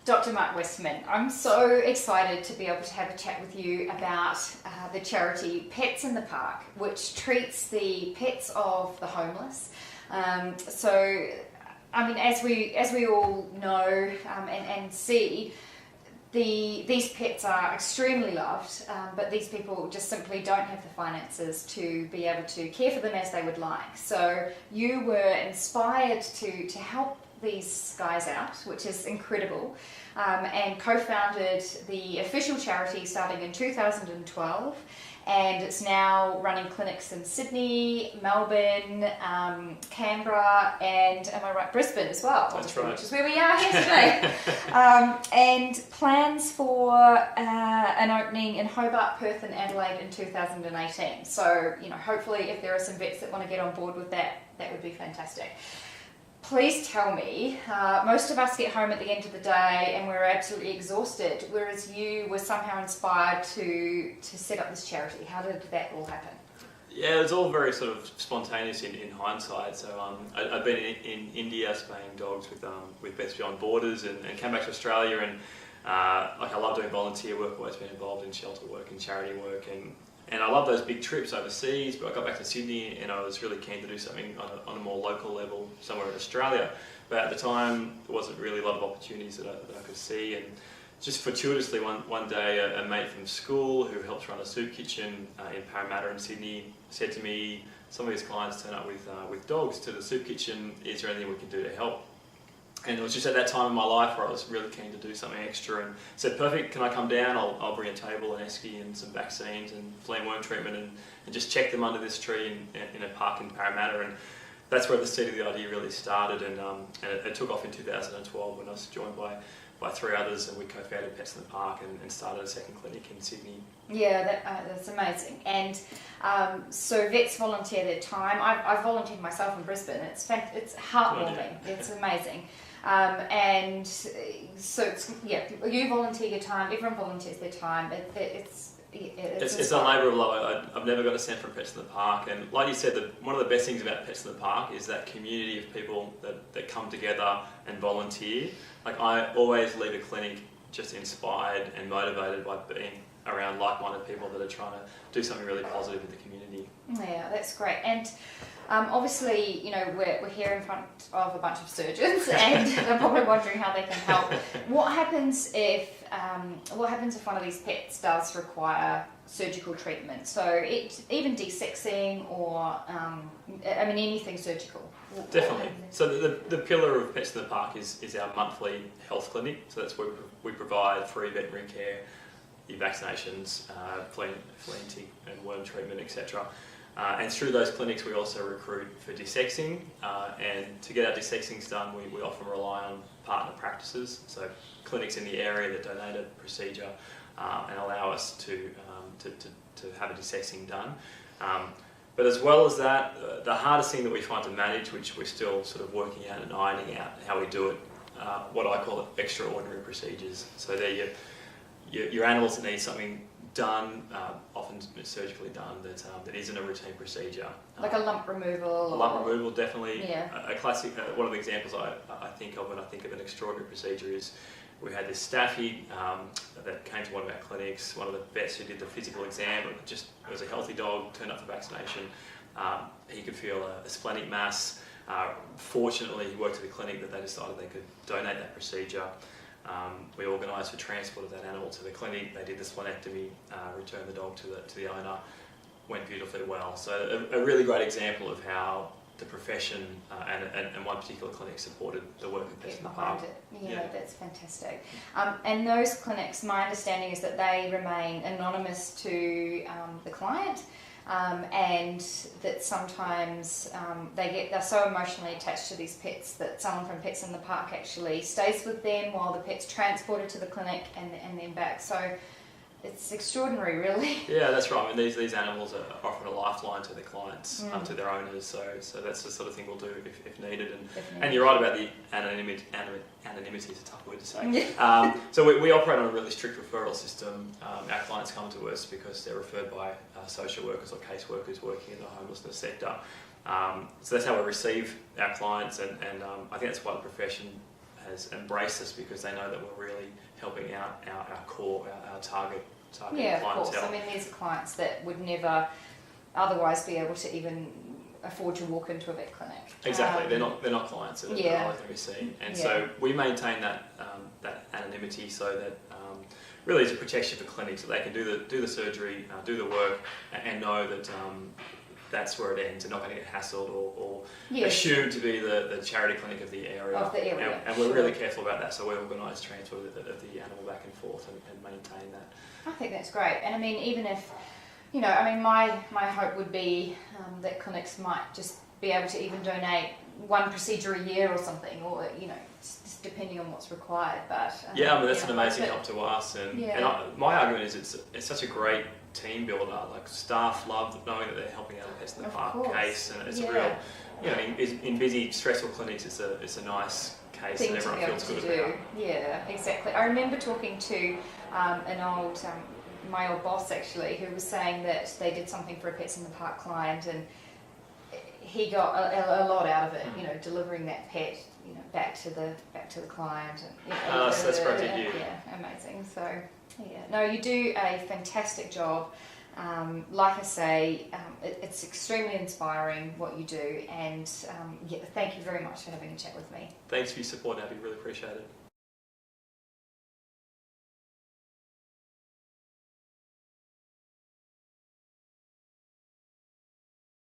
Dr. Mark Westman, I'm so excited to be able to have a chat with you about the charity Pets in the Park, which treats the pets of the homeless. So, I mean, as we all know and see, these pets are extremely loved, but these people just simply don't have the finances to be able to care for them as they would like. So you were inspired to help these guys out, which is incredible, and co-founded the official charity starting in 2012, and it's now running clinics in Sydney, Melbourne, Canberra, and am I right, Brisbane as well. That's right. Which is where we are here today. And plans for an opening in Hobart, Perth and Adelaide in 2018. So, hopefully if there are some vets that want to get on board with that, that would be fantastic. Please tell me, most of us get home at the end of the day and we're absolutely exhausted, whereas you were somehow inspired to set up this charity. How did that all happen? Yeah, it was all very sort of spontaneous in hindsight. So I'd been in India spaying dogs with Vets Beyond Borders and came back to Australia, and I love doing volunteer work, always been involved in shelter work and charity work, and I love those big trips overseas, but I got back to Sydney and I was really keen to do something on a more local level somewhere in Australia. But at the time, there wasn't really a lot of opportunities that I could see. And just fortuitously, one day, a mate from school who helps run a soup kitchen in Parramatta in Sydney said to me, some of his clients turn up with dogs to the soup kitchen, is there anything we can do to help? And it was just at that time in my life where I was really keen to do something extra, and said, perfect, can I come down? I'll bring a table and esky and some vaccines and flea and worm treatment and just check them under this tree in a park in Parramatta. And that's where the seed of the idea really started, and it took off in 2012 when I was joined by three others, and we co-founded Pets in the Park and started a second clinic in Sydney. Yeah, that's amazing. And so vets volunteer their time. I've volunteered myself in Brisbane. It's heartwarming. It's amazing. And so you volunteer your time. Everyone volunteers their time. It's a labour of love. I've never got a cent from Pets in the Park, and like you said, one of the best things about Pets in the Park is that community of people that come together and volunteer. Like, I always leave a clinic just inspired and motivated by being around like-minded people that are trying to do something really positive with the community. Yeah, that's great. And obviously, we're here in front of a bunch of surgeons, and they're probably wondering how they can help. What happens if one of these pets does require surgical treatment? So even desexing or anything surgical. Definitely. So the pillar of Pets in the Park is our monthly health clinic. So that's where we provide free veterinary care, your vaccinations, flea and tick and worm treatment, etc. And through those clinics we also recruit for desexing, and to get our desexings done we often rely on partner practices, so clinics in the area that donate a procedure and allow us to have a desexing done. But as well as that, the hardest thing that we find to manage, which we're still sort of working out and ironing out how we do it, what I call it extraordinary procedures. So they're your animals that need something done, often surgically done, that isn't a routine procedure. Like a lump removal? A lump removal, definitely. Yeah. A classic, one of the examples I think of when I think of an extraordinary procedure is we had this staffy that came to one of our clinics. One of the vets who did the physical exam, it was a healthy dog, turned up for vaccination. He could feel a splenic mass. Fortunately, he worked at a clinic that they decided they could donate that procedure. We organised for transport of that animal to the clinic. They did the splenectomy, returned the dog to the owner, went beautifully well. So a really great example of how the profession and one particular clinic supported the work of Pets in the Park. Yeah, that's fantastic. And those clinics, my understanding is that they remain anonymous to the client, and that sometimes they're so emotionally attached to these pets that someone from Pets in the Park actually stays with them while the pet's transported to the clinic and then back. So it's extraordinary, really. Yeah, that's right. I mean, these animals are often a lifeline to their clients, to their owners. So that's the sort of thing we'll do if needed. And you're right about the anonymity. Anonymity is a tough word to say. So we operate on a really strict referral system. Our clients come to us because they're referred by social workers or caseworkers working in the homelessness sector. So that's how we receive our clients, and I think that's why the profession has embraced us because they know that we're really helping out our core, our target Yeah, clientele. of course. I mean, these are clients that would never otherwise be able to even afford to walk into a vet clinic. Exactly, they're not clients that yeah. are always going to be seen, and Yeah. so we maintain that anonymity so that really it's a protection for clinics, that they can do the surgery, do the work, and know that that's where it ends. They're not going to get hassled or Yes. assumed to be the charity clinic of the area. And we're sure. really careful about that, so we organise transfer of the animal back and forth and maintain that. I think that's great. And I mean, even if, you know, I mean, my hope would be that clinics might just be able to even donate one procedure a year or something, or, you know, just depending on what's required. But yeah, I mean, that's an amazing help to us. And, yeah. My argument is it's such a great team builder. Like, staff love knowing that they're helping out a Pets in the Park case, and it's a real, you know, in busy, stressful clinics, it's a nice case thing and everyone feels good about. Yeah, exactly. I remember talking to my old boss actually, who was saying that they did something for a Pets in the Park client, and he got a lot out of it. You know, delivering that pet, you know, back to the client. And, you know, that's great to hear. Yeah, amazing. So yeah, no, you do a fantastic job. Like I say, it's extremely inspiring what you do, and thank you very much for having a chat with me. Thanks for your support, Abby. Really appreciate it.